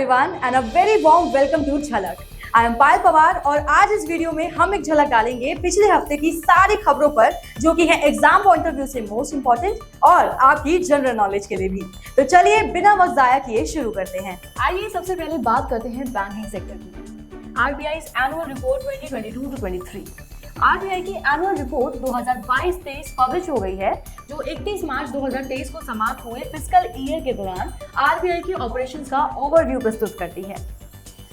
everyone and a very warm welcome to झलक। I am पायल पवार और आज इस वीडियो में हम एक झलक डालेंगे पिछले हफ्ते की सारी खबरों पर, जो कि है एग्जाम पॉइंट ऑफ व्यू से मोस्ट इंपॉर्टेंट और आपकी जनरल नॉलेज के लिए भी। तो चलिए बिना वक्त जाया किए शुरू करते हैं। आइए सबसे पहले बात करते हैं बैंकिंग सेक्टर की। RBI's annual report 2022-23। आरबीआई की एनुअल रिपोर्ट 2022-23 पब्लिश हो गई है, जो 31 मार्च 2023 को समाप्त हुए फिस्कल ईयर के दौरान आरबीआई की ऑपरेशंस का ओवरव्यू प्रस्तुत करती है।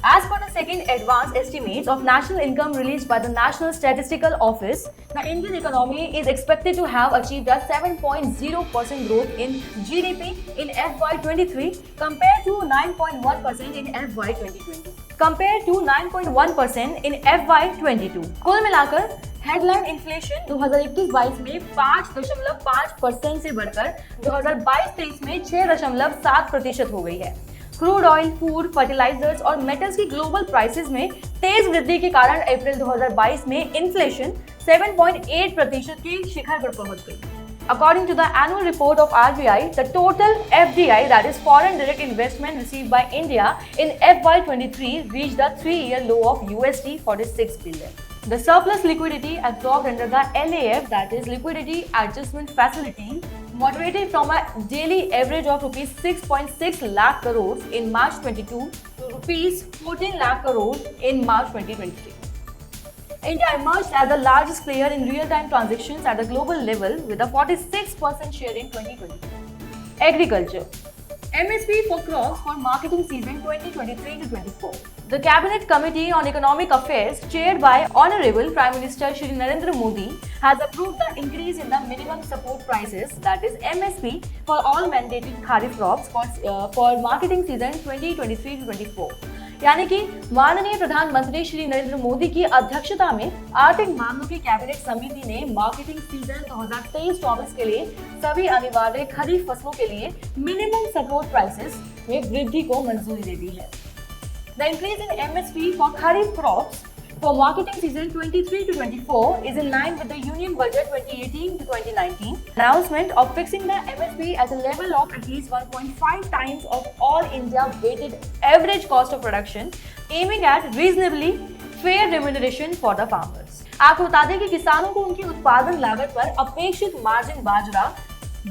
As per the second advanced estimates of national income released by the National Statistical Office, the Indian economy is expected to have achieved a 7.0% growth in GDP in FY23 compared to 9.1% in FY2020. Compared to 9.1% in FY22. कुल मिलाकर headline inflation 2021-22 में 5.5% से बढ़कर 2022-23 में 6.7% हो गई है। Crude oil, food, fertilisers और मेटल्स की ग्लोबल प्राइसेस में तेज वृद्धि के कारण अप्रैल 2022 में इन्फ्लेशन 7.8% के शिखर पर पहुंच गई। According to the annual report of RBI, the total FDI, that is foreign direct investment received by India in FY23 reached a 3-year low of $46 billion. The surplus liquidity absorbed under the LAF, that is Liquidity Adjustment Facility, moderated from a daily average of rupees 6.6 lakh crores in March 22 to rupees 14 lakh crores in March 2023. India emerged as the largest player in real-time transactions at the global level with a 46% share in 2020. Agriculture. MSP for crops for marketing season 2023-24. The Cabinet Committee on Economic Affairs, chaired by Honorable Prime Minister Shri Narendra Modi, has approved the increase in the minimum support prices, that is MSP, for all mandated kharif crops for marketing season 2023-24. यानी कि माननीय प्रधानमंत्री श्री नरेंद्र मोदी की अध्यक्षता में आर्थिक मामलों की कैबिनेट समिति ने मार्केटिंग सीजन 2023-24 के लिए सभी अनिवार्य खरीफ फसलों के लिए मिनिमम सपोर्ट प्राइसेस में वृद्धि को मंजूरी दे दी है। The increase in MSP for kharif crops for marketing season 23-24 is in line with the Union Budget 2018-2019 announcement of fixing the MSP at a level of at least 1.5 times of all India weighted average cost of production, aiming at reasonably fair remuneration for the farmers. आपको बता दें कि किसानों को उनकी उत्पादन लागत पर अपेक्षित मार्जिन बाजरा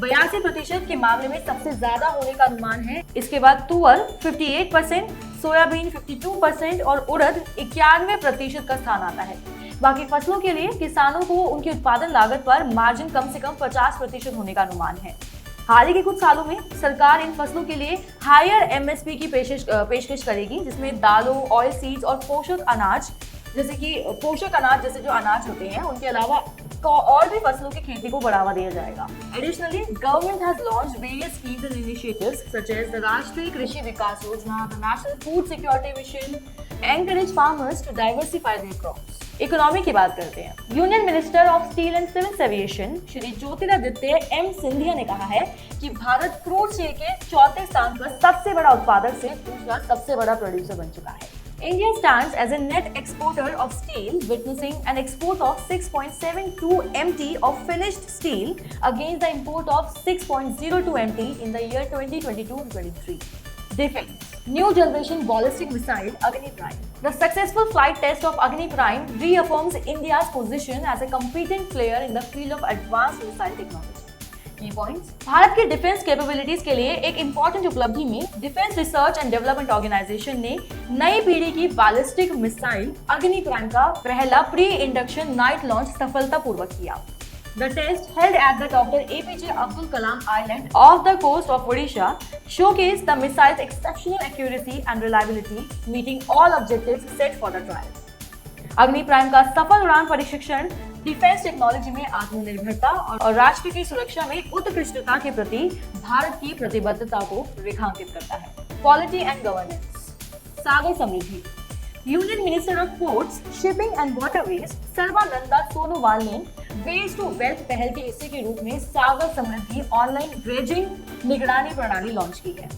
82% के मामले में सबसे ज्यादा होने का अनुमान है। इसके बाद तुअर 58%, सोयाबीन 52% और उड़द 91% का स्थान आता है। बाकी फसलों के लिए किसानों को उनकी उत्पादन लागत पर मार्जिन कम से कम 50% होने का अनुमान है। हाल ही के कुछ सालों में सरकार इन फसलों के लिए हायर एमएसपी की पेशकश करेगी, जिसमें दालों, ऑयल सीड्स और पोषक अनाज जैसे जो अनाज होते हैं उनके अलावा और भी फसलों की खेती को बढ़ावा दिया जाएगा। Additionally, government has launched various schemes and initiatives such as the राष्ट्रीय कृषि विकास योजना, the National Food Security Mission, encourage farmers to diversify their crops. Economy की बात करते हैं। Union minister of steel and civil aviation Shri Jyotiraditya M Scindia ने कहा है कि भारत क्रूड स्टील के चौथे स्थान पर सबसे बड़ा उत्पादक से दूसरा सबसे बड़ा प्रोड्यूसर बन चुका है। India stands as a net exporter of steel, witnessing an export of 6.72 MT of finished steel against the import of 6.02 MT in the year 2022-23. Defense. New generation ballistic missile Agni Prime. The successful flight test of Agni Prime reaffirms India's position as a competent player in the field of advanced missile technology. की points. Bharat की defence capabilities के लिए एक important उपलब्धि में defence research and development organisation ने नई पीढ़ी की बैलिस्टिक मिसाइल अग्नि प्राइम का पहला प्री इंडक्शन नाइट लॉन्च सफलतापूर्वक किया। The test held at the Dr. APJ Abdul Kalam Island off the coast of Odisha showcased the missile's exceptional accuracy and reliability, meeting all objectives set for the trial. अग्नि prime का सफल उड़ान परीक्षण defence technology में आत्मनिर्भरता और राष्ट्र की सुरक्षा में उत्कृष्टता के प्रति भारत की प्रतिबद्धता को रेखांकित करता है। Quality and governance. Sagar Samriddhi. Union minister of ports, shipping and waterways Sarbananda Sonowal ने वेस्ट टू वेल्थ पहल के हिस्से के रूप में सागर समृद्धि ऑनलाइन ड्रेजिंग निगरानी प्रणाली लॉन्च की है।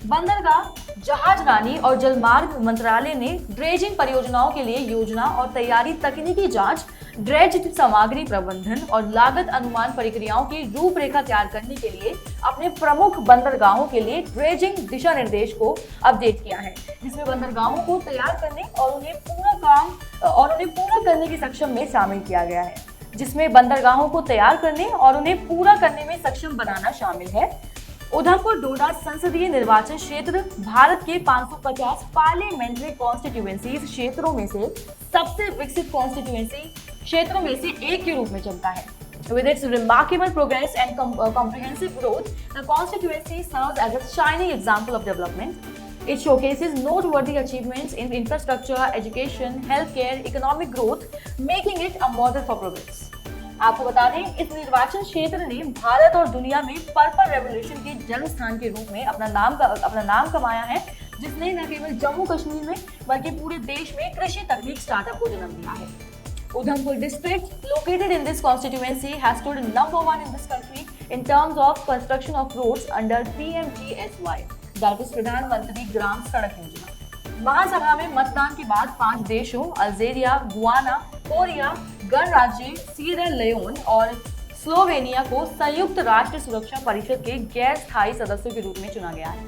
बंदरगाह, जहाजरानी और जलमार्ग मंत्रालय ने ड्रेजिंग परियोजनाओं के लिए योजना और तैयारी, तकनीकी जांच, ड्रेज्ड सामग्री प्रबंधन और लागत अनुमान प्रक्रियाओं की रूपरेखा तैयार करने के लिए अपने प्रमुख बंदरगाहों के लिए ड्रेजिंग दिशा निर्देश को अपडेट किया है, जिसमें बंदरगाहों को तैयार करने और उन्हें पूरा करने की सक्षम में शामिल किया गया है, जिसमें बंदरगाहों को तैयार करने और उन्हें पूरा करने में सक्षम बनाना शामिल है। उधमपुर डोडा संसदीय निर्वाचन क्षेत्र भारत के 550 पार्लियामेंट्री कॉन्स्टिट्यूएंसीज क्षेत्रों में से सबसे विकसित कॉन्स्टिट्यूएंसी क्षेत्रों में से एक के रूप में चलता है। With its remarkable progress and comprehensive growth, the constituency serves as a shining example of development. It showcases noteworthy achievements in infrastructure, education, healthcare, economic growth, making it a model for progress. आपको बता दें, इस निर्वाचन क्षेत्र ने भारत और दुनिया में पर्पल रेवोल्यूशन के जन्म स्थान के रूप में अपना नाम कमाया है, जिसने न केवल जम्मू कश्मीर में बल्कि पूरे देश में कृषि तकनीक स्टार्टअप को जन्म दिया है। Udhampur district, located in this constituency, has stood number 1 in this country in terms of construction of roads under PMGSY, that is प्रधानमंत्री ग्राम सड़क योजना। महासभा में मतदान के बाद 5 देशों अल्जीरिया, गुआना, कोरिया, गणराज्य सीरा लियोन और स्लोवेनिया को संयुक्त राष्ट्र सुरक्षा परिषद के गैर स्थायी सदस्यों के रूप में चुना गया है।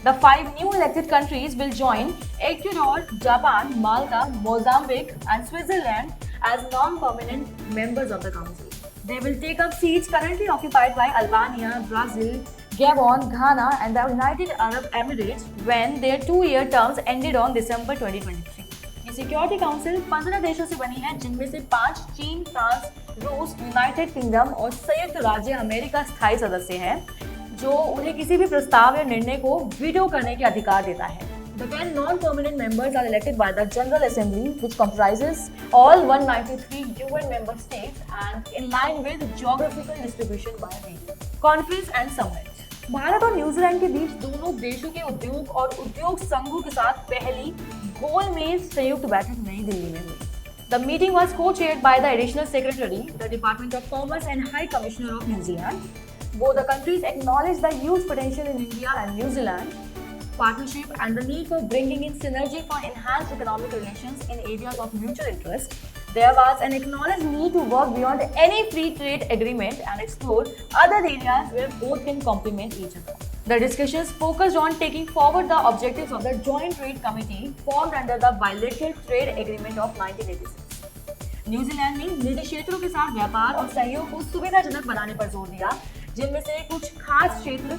The 5 new elected countries will join Ecuador, Japan, Malta, Mozambique, and Switzerland as non-permanent members of the council. They will take up seats currently occupied by Albania, Brazil, Gabon, Ghana, and the United Arab Emirates when their 2-year terms ended on December 2023. ये security council 15 देशों से बनी है, जिनमें से 5 चीन, France, रूस, United kingdom और संयुक्त राज्य अमेरिका स्थायी सदस्य हैं, जो उन्हें किसी भी प्रस्ताव या निर्णय को वीटो करने के अधिकार देता है। The 10 non-permanent members are elected by the General Assembly, which comprises all 193 UN member states and in line with geographical distribution by region. Conference and Summit. Bharat और न्यूजीलैंड के बीच दोनों देशों के उद्योग और उद्योग संघों के साथ पहली गोलमेज संयुक्त बैठक नई दिल्ली में हुई। The meeting was co-chaired by the Additional Secretary, the Department of Commerce and High Commissioner of New Zealand. Both the countries acknowledged the huge potential in India and New Zealand partnership and the need for bringing in synergy for enhanced economic relations in areas of mutual interest. There was an acknowledged need to work beyond any free trade agreement and explore other areas where both can complement each other. The discussions focused on taking forward the objectives of the Joint Trade Committee formed under the Bilateral Trade Agreement of 1986. New Zealand ने निजी क्षेत्रों के साथ व्यापार और सहयोग को सुविधाजनक बनाने पर जोर दिया, जिनमें से कुछ खास क्षेत्र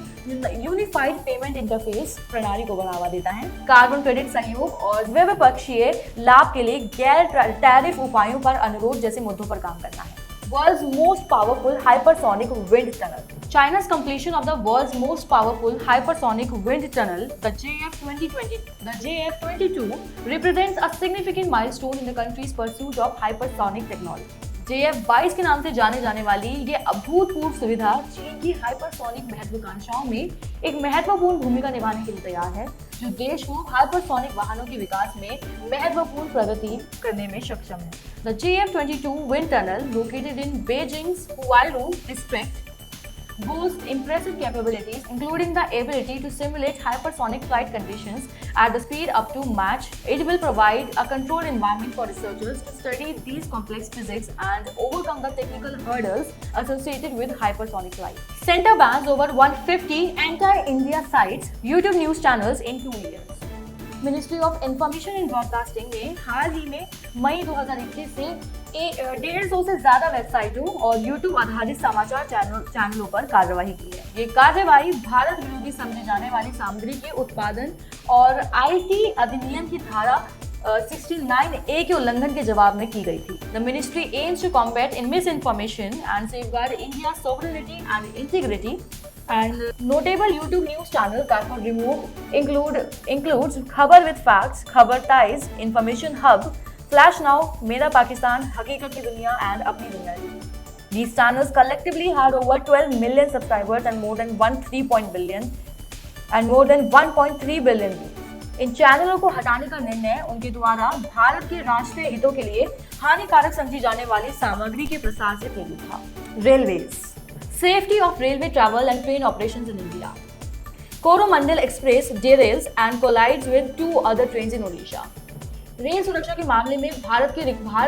यूनिफाइड पेमेंट इंटरफेस प्रणाली को बढ़ावा देता है, कार्बन क्रेडिट सहयोग और द्विपक्षीय लाभ के लिए गैर टैरिफ उपायों पर अनुरोध जैसे मुद्दों पर काम करना है। World's most powerful hypersonic wind tunnel. China's completion of the world's most powerful hypersonic wind tunnel, the JF-22, represents a significant milestone in the country's pursuit of hypersonic technology. JF-22 के नाम से जाने जाने वाली ये अभूतपूर्व सुविधा चीन की हाइपरसोनिक महत्वाकांक्षाओं में एक महत्वपूर्ण भूमिका निभाने के लिए तैयार है, जो देश को हाइपरसोनिक वाहनों के विकास में महत्वपूर्ण प्रगति करने में सक्षम है। The JF-22 wind tunnel, located in Beijing's Huairu district, boasts impressive capabilities, including the ability to simulate hypersonic flight conditions at the speed up to Mach. It will provide a controlled environment for researchers to study these complex physics and overcome the technical hurdles associated with hypersonic flight. Center bans over 150 anti-India sites, YouTube news channels in 2 years. Ministry of information and broadcasting ने हाल ही में मई 2021 से 150 से ज्यादा वेबसाइटों और YouTube आधारित समाचार चैनलों पर कार्रवाई की है। ये कार्रवाई भारत विरोधी समझे जाने वाली सामग्री के उत्पादन और आईटी अधिनियम की धारा 69A के उल्लंघन के जवाब में की गई थी। The ministry aims to combat in misinformation and safeguard India sovereignty and integrity. And notable YouTube news channels that were removed includes Khabar with Facts, Khabar Ties, Information Hub, Flash Now, Mera Pakistan, Haqiqat Ki Duniya, and Apni Duniya TV. These channels collectively had over 12 million subscribers and more than 1.3 billion views. इन चैनलों को हटाने का निर्णय उनके द्वारा भारत के राष्ट्रीय हितों के लिए हानिकारक समझी जाने वाली सामग्री के प्रसार से प्रेरित था। Railways. Safety of railway travel and train operations in India. Coromandel express derails and collides with 2 other trains in Odisha. Rail सुरक्षा के मामले में भारत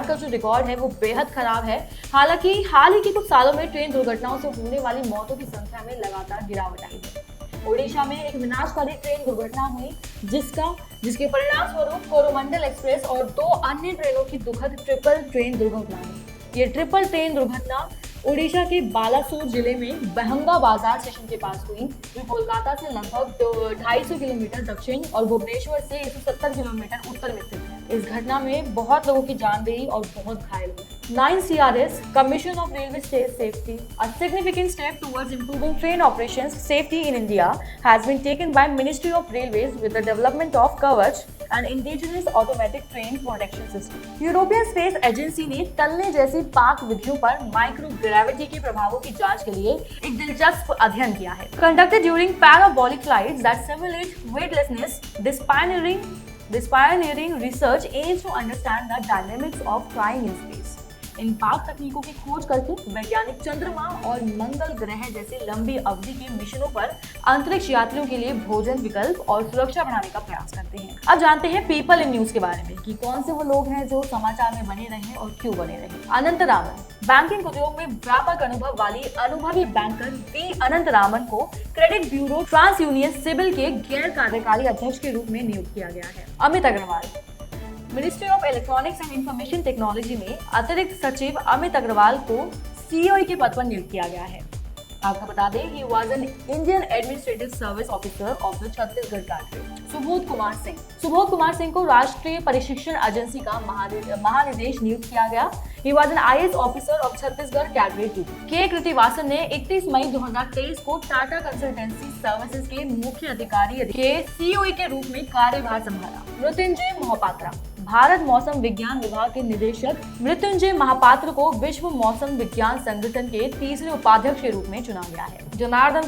का जो रिकॉर्ड है वो बेहद खराब है। हालांकि हाल ही के कुछ सालों में ट्रेन दुर्घटनाओं से होने वाली मौतों की संख्या में लगातार गिरावट आई है। ओडिशा में एक विनाशकारी ट्रेन दुर्घटना हुई जिसके परिणाम स्वरूप कोरोमंडल एक्सप्रेस और 2 अन्य ट्रेनों की दुखद ट्रिपल ट्रेन दुर्घटना हुई। ये ट्रिपल ट्रेन दुर्घटना ओडिशा के बालासोर जिले में बहंगा बाजार स्टेशन के पास हुई, जो कोलकाता से लगभग 250 किलोमीटर दक्षिण और भुवनेश्वर से 170 किलोमीटर उत्तर में स्थित है। इस घटना में बहुत लोगों की जान गई और बहुत घायल हुए। 9 CRS, Commission of Railway Safety, a significant step towards improving train operations safety in India, has been taken by Ministry of Railways with the development of Kavach, an indigenous automatic train protection system. European space agency ने टनने जैसी पाक विधियों पर microgravity के प्रभावों की जांच के लिए एक दिलचस्प अध्ययन किया है। Conducted during parabolic flights that simulate weightlessness, this pioneering research aims to understand the dynamics of flying in space. इन पाक तकनीकों की खोज करके वैज्ञानिक चंद्रमा और मंगल ग्रह जैसे लंबी अवधि के मिशनों पर अंतरिक्ष यात्रियों के लिए भोजन विकल्प और सुरक्षा बढ़ाने का प्रयास करते हैं। अब जानते हैं पीपल इन न्यूज के बारे में कि कौन से वो लोग हैं जो समाचार में बने रहे और क्यों बने रहे। अनंत रामन, बैंकिंग उद्योग में व्यापक अनुभव वाली अनुभवी बैंकर वी अनंत रामन को credit bureau TransUnion CIBIL के गैर कार्यकारी अध्यक्ष के रूप में नियुक्त किया गया है। Amit Agarwal, ministry of electronics and information technology में अतिरिक्त सचिव अमित अग्रवाल को सीईओ के पद पर नियुक्त किया गया है। आपको बता दें, he was an Indian administrative service officer of the Chhattisgarh cadre. Subodh Kumar Singh को राष्ट्रीय प्रशिक्षण एजेंसी का महानिदेश नियुक्त किया गया। He was an IAS officer of Chhattisgarh cadre 2। के कृतिवासन ने 31 मई 2023 को टाटा कंसल्टेंसी सर्विसेज के मुख्य अधिकारी के सीईओ के रूप में कार्यभार संभाला। मृत्युंजय महापात्रा, भारत मौसम विज्ञान विभाग के निदेशक मृत्युंजय महापात्र को विश्व मौसम विज्ञान संगठन के 3रे उपाध्यक्ष के रूप में चुना गया है। जनार्दन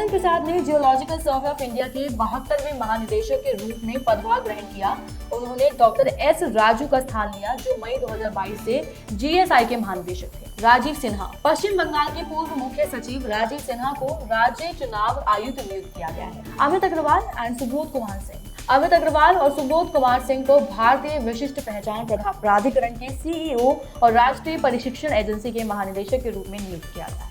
प्रसाद ने जियोलॉजिकल सर्वे ऑफ इंडिया के 72वें महानिदेशक के रूप में पदभार ग्रहण किया। उन्होंने डॉक्टर एस राजू का स्थान लिया, जो मई 2022 से जीएसआई के महानिदेशक थे। राजीव सिन्हा, पश्चिम बंगाल के पूर्व मुख्य सचिव राजीव सिन्हा को राज्य चुनाव आयुक्त नियुक्त किया गया है। अमित अग्रवाल और सुबोध कुमार सिंह को भारतीय विशिष्ट पहचान प्राधिकरण के सीईओ और राष्ट्रीय प्रशिक्षण एजेंसी के महानिदेशक के रूप में नियुक्त किया गया है।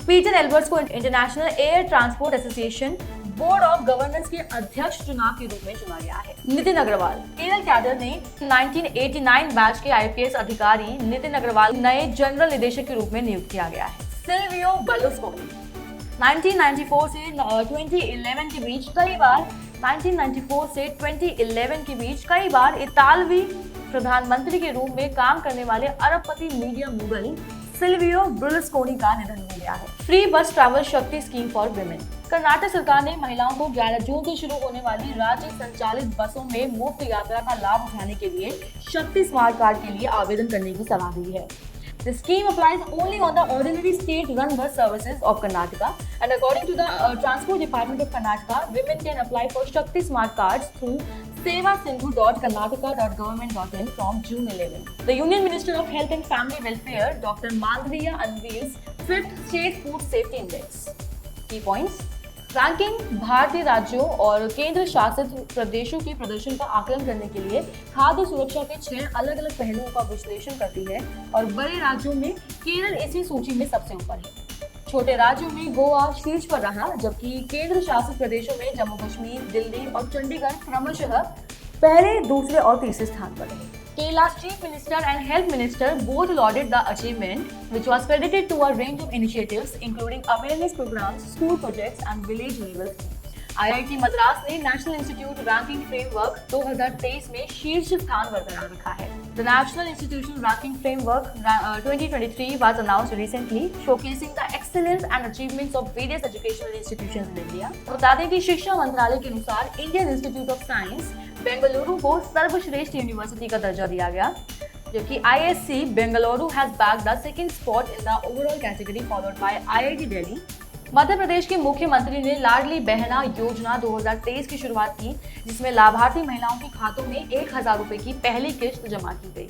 पीटर एल्बर्ट्स को international air transport association board of governance के अध्यक्ष चुनाव के रूप में चुना गया है। नितिन अग्रवाल, केरल कैडर ने 1989 बैच के आईपीएस अधिकारी नितिन अग्रवाल नए जनरल निदेशक के रूप में नियुक्त किया गया है। सिल्वियो बर्लुस्कोनी, 1994 से 2011 के बीच कई बार इतालवी प्रधानमंत्री के रूप में काम करने वाले अरबपति मीडिया मुगल सिल्वियो बर्लुस्कोनी का निधन हो गया है। फ्री बस ट्रैवल शक्ति स्कीम फॉर वुमेन, कर्नाटक सरकार ने महिलाओं को 11 जून से शुरू होने वाली राज्य संचालित बसों में मुफ्त यात्रा का लाभ उठाने के लिए शक्ति स्मार्ट कार्ड के लिए आवेदन करने की सलाह दी है। The scheme applies only on the ordinary state-run bus services of Karnataka, and according to the Transport Department of Karnataka, women can apply for Shakti Smart Cards through sevasindhu.karnataka.government.in from June 11. The Union Minister of Health and Family Welfare, Dr. Mandavia, unveils 5th State Food Safety Index. Key points. Ranking भारतीय राज्यों और केंद्र शासित प्रदेशों के प्रदर्शन का आकलन करने के लिए खाद्य सुरक्षा के 6 अलग अलग पहलुओं का विश्लेषण करती है और बड़े राज्यों में केरल इसी सूची में सबसे ऊपर है। छोटे राज्यों में गोवा शीर्ष पर रहा, जबकि केंद्र शासित प्रदेशों में जम्मू कश्मीर, दिल्ली और चंडीगढ़ क्रमशः पहले, दूसरे और तीसरे स्थान पर रहे। Kerala's Chief Minister and Health Minister both lauded the achievement, which was credited to a range of initiatives including awareness programs, school projects and village level schemes. IIT Madras ने नेशनल इंस्टीट्यूट रैंकिंग फ्रेमवर्क 2023 में शीर्ष स्थान बरकरार रखा है। The National Institution Ranking Framework 2023 was announced recently, showcasing the excellence and achievements of various educational institutions in India. बता दें कि शिक्षा मंत्रालय के अनुसार Indian institute of science Bengaluru को सर्वश्रेष्ठ यूनिवर्सिटी का दर्जा दिया गया, जबकि ISC Bengaluru has bagged the second spot in the overall category, followed by IIT Delhi. Madhya Pradesh के मुख्यमंत्री ने लाडली बहना योजना 2023 की शुरुआत की, जिसमें लाभार्थी महिलाओं के खातों में 1,000 रुपए की पहली किश्त जमा की गई।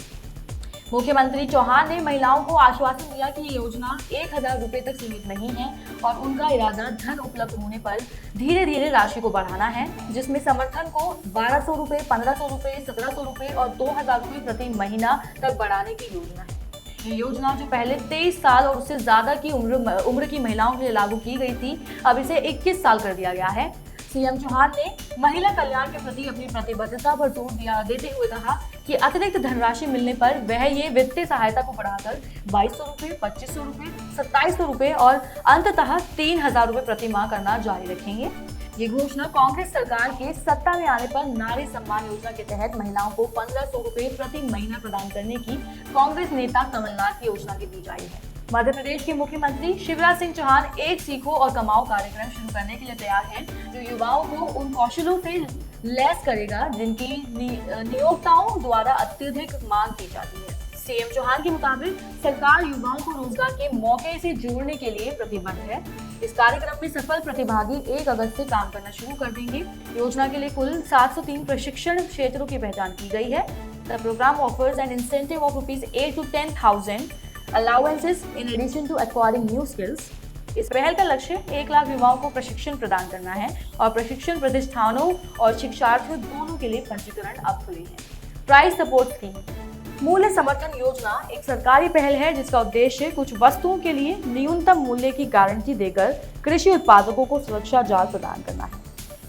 मुख्यमंत्री चौहान ने महिलाओं को आश्वासन दिया कि ये योजना 1,000 रुपए तक सीमित नहीं है और उनका इरादा धन उपलब्ध होने पर धीरे धीरे राशि को बढ़ाना है, जिसमें समर्थन को 1,200 रुपए, 1,500 रुपए, 1,700 रुपए और 2,000 रुपए प्रति महीना तक बढ़ाने की योजना है। ये योजना जो पहले 23 साल और उससे ज्यादा की उम्र की महिलाओं के लिए लागू की गई थी, अब इसे 21 साल कर दिया गया है। सीएम चौहान ने महिला कल्याण के प्रति अपनी प्रतिबद्धता पर जोर देते हुए कहा कि अतिरिक्त धनराशि मिलने पर वह ये वित्तीय सहायता को बढ़ाकर 2,200 रुपए, 2,500 रुपए, 2,700 रुपए और अंततः 3,000 रुपए प्रति माह करना जारी रखेंगे। ये घोषणा कांग्रेस सरकार के सत्ता में आने पर नारी सम्मान योजना के तहत महिलाओं को 1,500 रुपए प्रति महीना प्रदान करने की कांग्रेस नेता कमलनाथ की योजना की दी जाई है। मध्य प्रदेश के मुख्यमंत्री शिवराज सिंह चौहान एक सीखो और कमाओ कार्यक्रम शुरू करने के लिए तैयार हैं, जो युवाओं को उन कौशलों से लैस करेगा जिनकी नियोक्ताओं द्वारा अत्यधिक मांग की जाती है। सीएम चौहान के मुताबिक सरकार युवाओं को रोजगार के मौके से जोड़ने के लिए प्रतिबद्ध है। इस कार्यक्रम में सफल प्रतिभागी 1 अगस्त से काम करना शुरू कर देंगे। योजना के लिए कुल 703 प्रशिक्षण क्षेत्रों की पहचान की गई है। The programme offers an incentive of ₹8,000 to 10,000 allowances in addition to acquiring new skills। इस पहल का लक्ष्य 1 लाख युवाओं को प्रशिक्षण प्रदान करना है और प्रशिक्षण प्रतिष्ठानों और शिक्षार्थियों दोनों के लिए पंजीकरण अब खुले हैं। प्राइस सपोर्ट स्कीम मूल्य समर्थन योजना एक सरकारी पहल है जिसका उद्देश्य कुछ वस्तुओं के लिए न्यूनतम मूल्य की गारंटी देकर कृषि उत्पादकों को सुरक्षा जाल प्रदान करना है।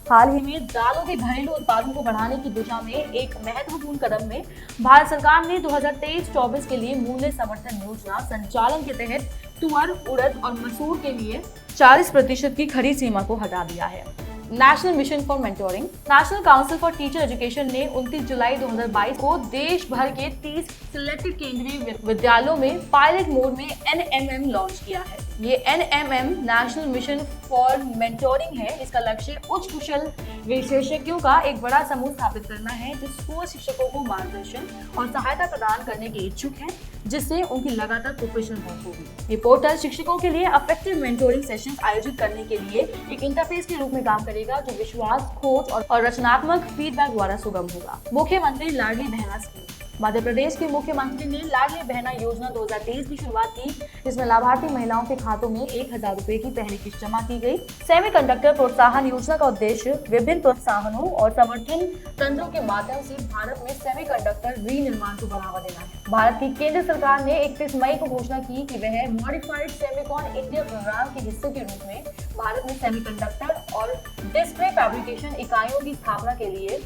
हाल ही में दालों के घरेलू उत्पादन को बढ़ाने की दिशा में एक महत्वपूर्ण कदम में भारत सरकार ने 2023-24 के लिए मूल्य समर्थन योजना संचालन के तहत तुअर, उड़द और मसूर के लिए 40% की खरीद सीमा को हटा दिया है। National mission for mentoring national council for teacher education ने 29 जुलाई 2022 को देश भर के 30 सिलेक्टेड केंद्रीय विद्यालयों में पायलट मोड में NMM लॉन्च किया है। ये NMM national mission for mentoring है। इसका लक्ष्य उच्च कुशल विशेषज्ञों का एक बड़ा समूह स्थापित करना है जो स्कूल शिक्षकों को मार्गदर्शन और सहायता प्रदान करने के इच्छुक हैं, जिससे उनकी लगातार प्रोफेशनल ग्रोथ होगी। ये पोर्टल शिक्षकों के लिए अफेक्टिव मेंटोरिंग सेशंस आयोजित करने के लिए एक इंटरफेस के रूप में काम करेगा जो विश्वास, खोज और रचनात्मक फीडबैक द्वारा सुगम होगा। मुख्यमंत्री लाडली बहना स्कीम मध्य प्रदेश के मुख्यमंत्री ने लाडली बहना योजना 2023 की शुरुआत की, जिसमें लाभार्थी महिलाओं के खातों में 1,000 रुपए की पहली किस्त जमा की गई। सेमीकंडक्टर प्रोत्साहन योजना का उद्देश्य विभिन्न प्रोत्साहनों और समर्थन तंत्रों के माध्यम से भारत में सेमीकंडक्टर विनिर्माण को बढ़ावा देना है। भारत की केंद्र सरकार ने 31 मई को घोषणा की कि वह मॉडिफाइड सेमीकॉन इंडिया प्रोग्राम के हिस्से के रूप में भारत में सेमीकंडक्टर और डिस्प्ले फैब्रिकेशन इकाइयों की स्थापना के लिए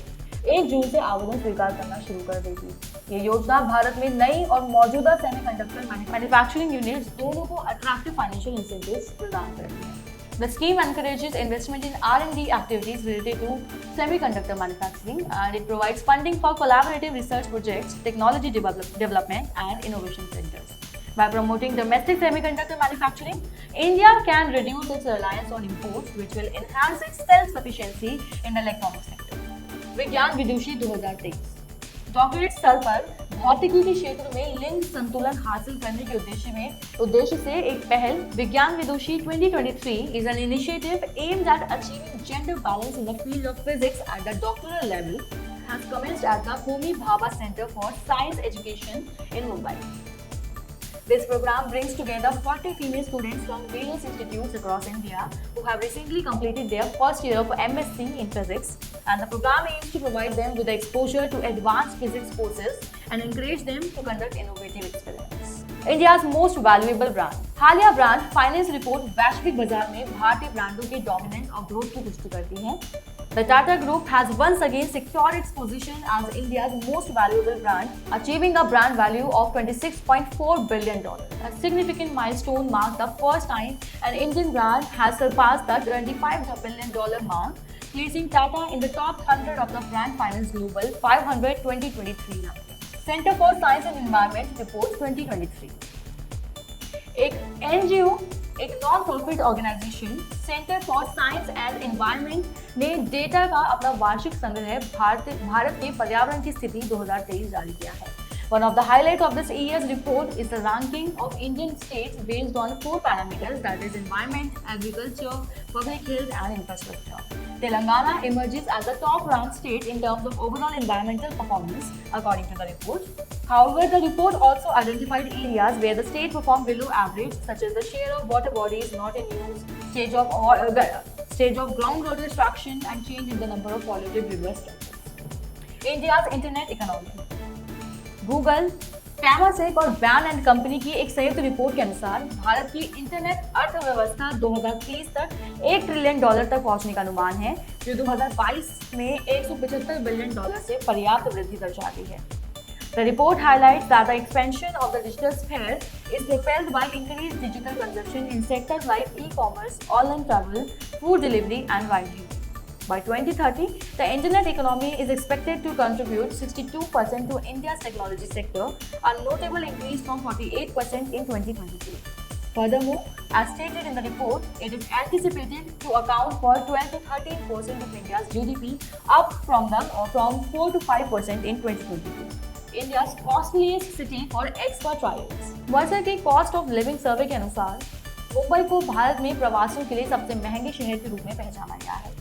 1 जून से आवेदन स्वीकार करना शुरू कर देगी। ये योजना भारत में नई और मौजूदा सेमीकंडक्टर मैन्युफैक्चरिंग यूनिट्स दोनों को अट्रैक्टिव फाइनेंशियल इंसेंटिव्स प्रदान करती है। The scheme encourages investment in R&D activities related to semiconductor manufacturing, and it provides funding for collaborative research projects, technology development and innovation centers. By promoting domestic semiconductor manufacturing, India can reduce its reliance on imports, which will enhance its self-sufficiency in the electronics sector. विज्ञान विदुषी 2023 doctorate स्तर पर भौतिकी के क्षेत्र में लिंग संतुलन हासिल करने के उद्देश्य से एक पहल विज्ञान विदुषी 2023 is an initiative aimed at achieving gender balance in the field of physics at the doctoral level, has commenced at the Homi Bhabha Center for Science Education in Mumbai. This program brings together 40 female students from various institutes across India who have recently completed their first year of MSc in physics, and the program aims to provide them with exposure to advanced physics courses and encourage them to conduct innovative experiments. India's most valuable brand हालिया brand finance report वैश्विक बाजार में भारतीय ब्रांडों के dominance और growth की पुष्टि करती है। The Tata Group has once again secured its position as India's most valuable brand, achieving a brand value of $26.4 billion. A significant milestone marked the first time an Indian brand has surpassed the $25 billion mark, placing Tata in the top 100 of the Brand Finance Global 500 2023 ranking. Center for Science and Environment Report 2023. एक NGO, एक non profit organisation centre for science and environment ने data का अपना वार्षिक संग्रह भारत के पर्यावरण की स्थिति 2023 जारी किया है। One of the highlights of this year's report is the ranking of Indian states based on 4 parameters, that is environment, agriculture, public health and infrastructure. Telangana emerges as the top-ranked state in terms of overall environmental performance, according to the report. However, the report also identified areas where the state performed below average, such as the share of water bodies not in use, stage of groundwater destruction, and change in the number of polluted river structures. India's internet economy. Google, Temasek और ban and company की एक संयुक्त report के अनुसार भारत की internet अर्थव्यवस्था 2030 तक $1 trillion तक पहुंचने का अनुमान है, जो 2022 में $175 बिलियन से पर्याप्त वृद्धि दर्शाती है। The report highlights that the expansion of the digital sphere is propelled by increased digital consumption in sectors like e-commerce, online travel, food delivery, and ride-hailing. By 2030, the internet economy is expected to contribute 62% to India's technology sector, a notable increase from 48% in 2022. Furthermore, as stated in the report, it is anticipated to account for 12 to 13% of India's GDP, up from 4 to 5% in 2022. India's costliest city for expert trials. वर्षा की cost of living सर्वे के अनुसार मुंबई को भारत में प्रवासियों के लिए सबसे महंगे शहर के रूप में पहचाना गया है।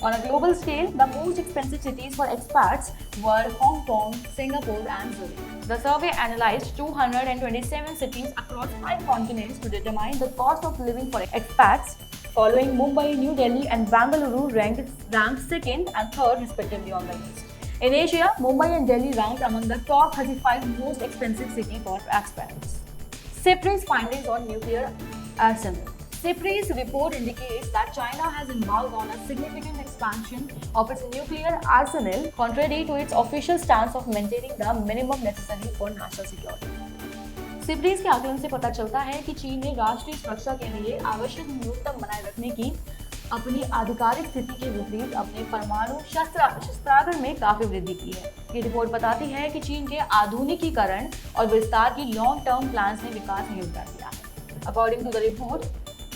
On a global scale, the most expensive cities for expats were Hong Kong, Singapore, and Zurich. The survey analyzed 227 cities across 5 continents to determine the cost of living for expats, following Mumbai, New Delhi, and Bangalore ranked second and third respectively on the list. In Asia, Mumbai and Delhi ranked among the top 35 most expensive cities for expats. CIPRI's findings on nuclear arsenal. CIPRI's report indicates that China has embarked on a significant expansion of its nuclear arsenal, contrary to its official stance of maintaining the minimum necessary for national security. CIPRI's के आकलन से पता चलता है कि चीन ने राष्ट्रीय सुरक्षा के लिए आवश्यक न्यूनतम बनाए रखने की अपनी आधिकारिक स्थिति के विपरीत अपने परमाणु शस्त्रागार में काफी वृद्धि की है। ये रिपोर्ट बताती है कि चीन के आधुनिकीकरण और विस्तार की लॉन्ग टर्म प्लान्स ने विकास में योगदान दिया है। According to the report,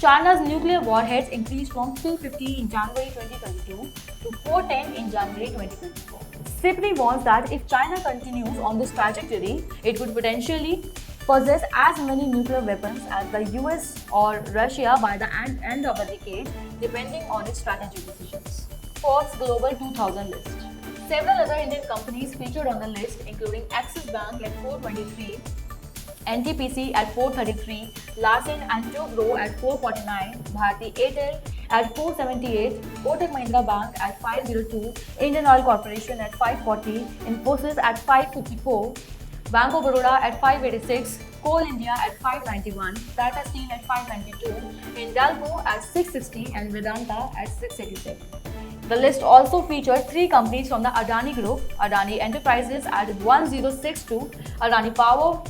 China's nuclear warheads increased from 250 in January 2022 to 410 in January 2024. CIPRI warns that if China continues on this trajectory, it could potentially possess as many nuclear weapons as the US or Russia by the end of the decade, depending on its strategic decisions. Forbes Global 2000 list. Several other Indian companies featured on the list, including Axis Bank at 423, NTPC at 433, Larsen & Toubro at 449, Bharti Airtel at 478, Kotak Mahindra Bank at 502, Indian Oil Corporation at 540, Infosys at 554, Bank of Baroda at 586, Coal India at 591, Tata Steel at 592, Hindalco at 660, and Vedanta at 687. The list also featured 3 companies from the Adani Group: Adani Enterprises at 1062, Adani Power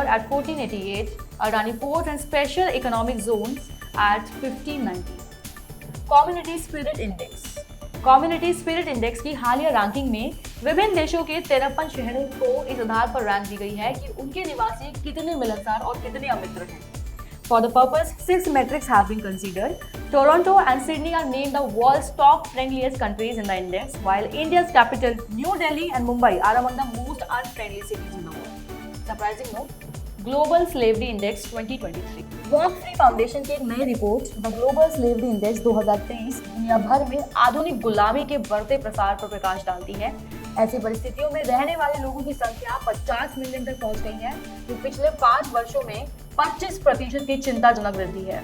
at 1488, Adani Ports and Special Economic Zones at 1590. Community Spirit Index. Community spirit index की हालिया ranking में विभिन्न देशों के 53 शहरों को इस आधार पर रैंक दी गई है कि उनके निवासी कितने मिलनसार और कितने अमित्र हैं। For the purpose, 6 metrics have been considered. Toronto and Sydney are named the world's top friendliest countries in the index, while India's capital, New Delhi and Mumbai are among the most unfriendly cities in the world. Surprising note, Global Slavery Index 2023. Walk free foundation की एक नई report the global slavery index 2023 दुनिया भर में आधुनिक गुलामी के बढ़ते प्रसार पर प्रकाश डालती है। ऐसी परिस्थितियों में रहने वाले लोगों की संख्या 50 मिलियन तक पहुंच गई है, जो पिछले 5 वर्षों में 25% की चिंताजनक वृद्धि है।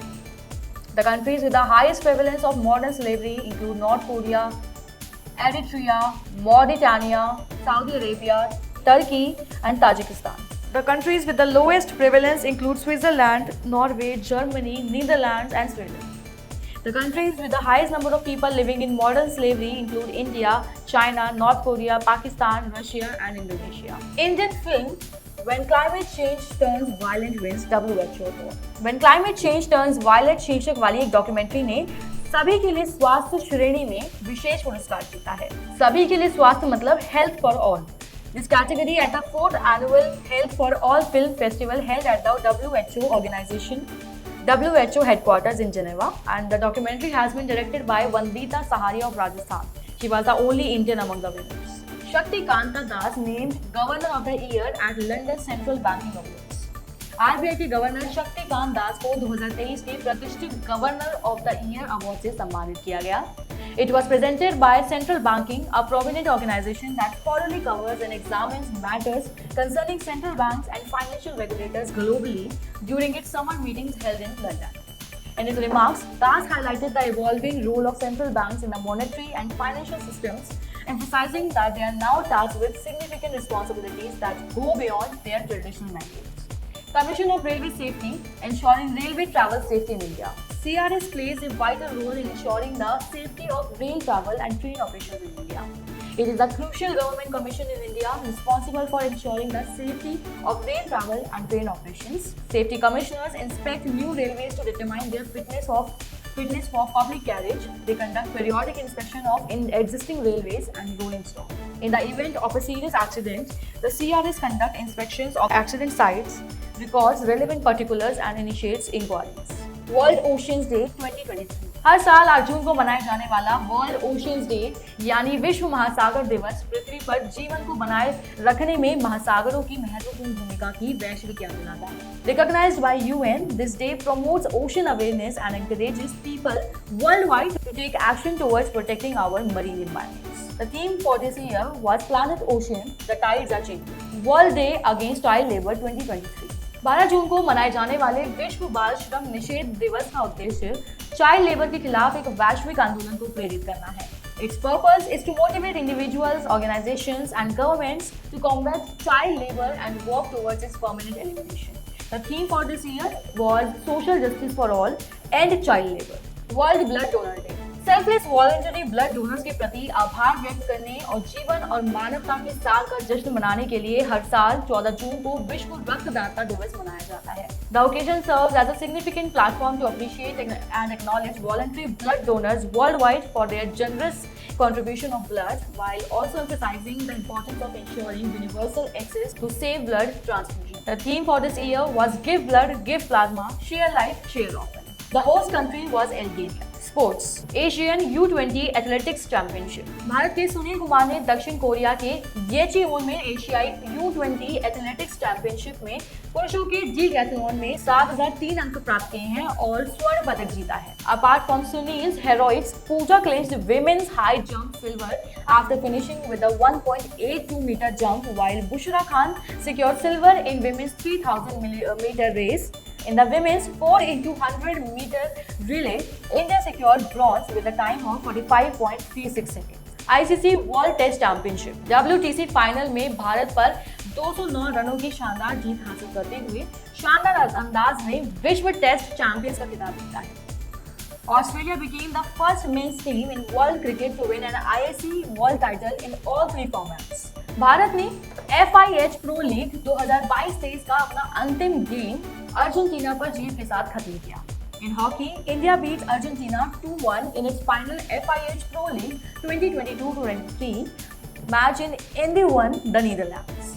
The countries with the highest prevalence of modern slavery include North Korea, Eritrea, Mauritania, Saudi Arabia, Turkey, and Tajikistan. The countries with the lowest prevalence include Switzerland, Norway, Germany, Netherlands, and Sweden. The countries with the highest number of people living in modern slavery include India, China, North Korea, Pakistan, Russia, and Indonesia. Indian film When Climate Change Turns Violent wins WHO Award. When Climate Change Turns Violent शीर्षक वाली एक documentary ने सभी के लिए स्वास्थ्य श्रेणी में विशेष पुरस्कार जीता है। सभी के लिए स्वास्थ्य मतलब health for all. This category at the 4th annual Health for All Film Festival held at the WHO headquarters in Geneva, and the documentary has been directed by Vandita Saharia of Rajasthan. She was the only Indian among the winners. Shakti Kanta Das named Governor of the Year at London Central Banking Awards. RBI के governor Shaktikanta Das को 2023 के प्रतिष्ठित governor of the year award से सम्मानित किया गया। It was presented by Central Banking, a prominent organization that thoroughly covers and examines matters concerning central banks and financial regulators globally during its summer meetings held in London. In his remarks, Das highlighted the evolving role of central banks in the monetary and financial systems, emphasizing that they are now tasked with significant responsibilities that go beyond their traditional mandates. Commission of Railway Safety, ensuring railway travel safety in India. CRS plays a vital role in ensuring the safety of rail travel and train operations in India. It is a crucial government commission in India responsible for ensuring the safety of rail travel and train operations. Safety commissioners inspect new railways to determine their fitness for public carriage. They conduct periodic inspection of existing railways and rolling stock. In the event of a serious accident, the CRS conduct inspections of accident sites, records relevant particulars and initiates inquiries. World oceans day 2023। हर साल 8 जून को मनाए जाने वाला world oceans day यानी विश्व महासागर दिवस पृथ्वी पर जीवन को बनाए रखने में महासागरों की महत्वपूर्ण भूमिका की वैश्विक याद दिलाता है। Recognized by UN, this day promotes ocean awareness and encourages people worldwide to take action towards protecting our marine environments. The theme for this year was Planet Ocean, the Tides Are Changing. World Day Against Child Labour 2023। 12 जून को मनाए जाने वाले विश्व बाल श्रम निषेध दिवस का उद्देश्य चाइल्ड लेबर के खिलाफ एक वैश्विक आंदोलन को प्रेरित करना है। Its purpose is to motivate individuals, organizations, and governments to combat child labor and work towards its permanent elimination. The theme for this year was Social Justice for All, End Child Labor. World Blood Donor Day. Selfless voluntary blood donors के प्रति आभार व्यक्त करने और जीवन और मानवता के साल का जश्न मनाने के लिए हर साल 14 जून को विश्व रक्तदाता दिवस मनाया जाता है। The occasion serves as a significant platform to appreciate and acknowledge voluntary blood donors worldwide for their generous contribution of blood, while also emphasizing the importance of ensuring universal access to safe blood transfusion. The theme for this year was Give Blood, Give Plasma, Share Life, Share Often. The host country was Algeria. Sports Asian U20 athletics championship. Bharat के सुनील कुमार ने दक्षिण Korea के येचेओन में एशियाई U20 athletics championship में पुरुषों के decathlon में 7003 अंक प्राप्त किए हैं और स्वर्ण पदक जीता है। Apart from Sunil's heroics, Puja clinched women's high jump silver after finishing with the 1.82 metre jump, while Bushra Khan secured silver in women's 3000 meter race. In the women's 4x100 meter relay, India secured bronze with a time of 45.36 seconds. ICC World Test Championship WTC final में भारत पर 209 रनों की शानदार जीत हासिल करते हुए शानदार अंदाज में विश्व टेस्ट चैंपियंस का खिताब जीता है। Australia became the first men's team in world cricket to win an ICC World title in all 3 formats. Bharat ने FIH प्रो लीग 2022-23 का अपना अंतिम गेम अर्जेंटीना पर जीत के साथ खत्म किया। In hockey, India beat Argentina 2-1 in its final FIH Pro League 2022-23 match in Eindhoven, the Netherlands.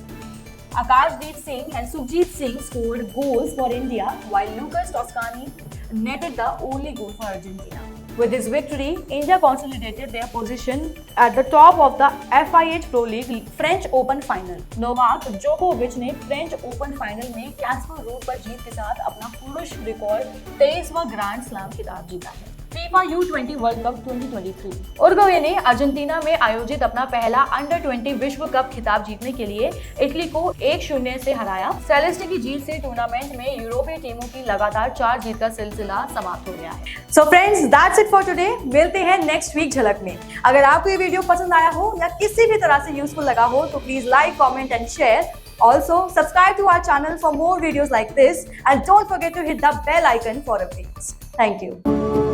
Akashdeep Singh and Sukhjit Singh scored goals for India, while Lucas Toscani netted the only goal for Argentina. With this victory, India consolidated their position at the top of the FIH Pro League French Open Final. Novak Djokovic ने French open final में Caspar rude पर जीत के साथ अपना पुरुष record 23वां grand slam खिताब जीता है। FIFA U20 world cup 2023। Uruguay ने अर्जेंटीना में आयोजित अपना पहला अंडर 20 विश्व कप खिताब जीतने के लिए इटली को 1-0 से हराया। सेलेस्टे की जीत से टूर्नामेंट में यूरोपीय टीमों की लगातार 4 जीत का सिलसिला समाप्त हो गया है। So friends, that's it for today. मिलते हैं नेक्स्ट वीक झलक में। अगर आपको ये वीडियो पसंद आया हो या किसी भी तरह से यूजफुल लगा हो तो please like, comment and share. Also, subscribe to our channel for more videos like this and don't forget to hit the bell icon for updates. Thank you.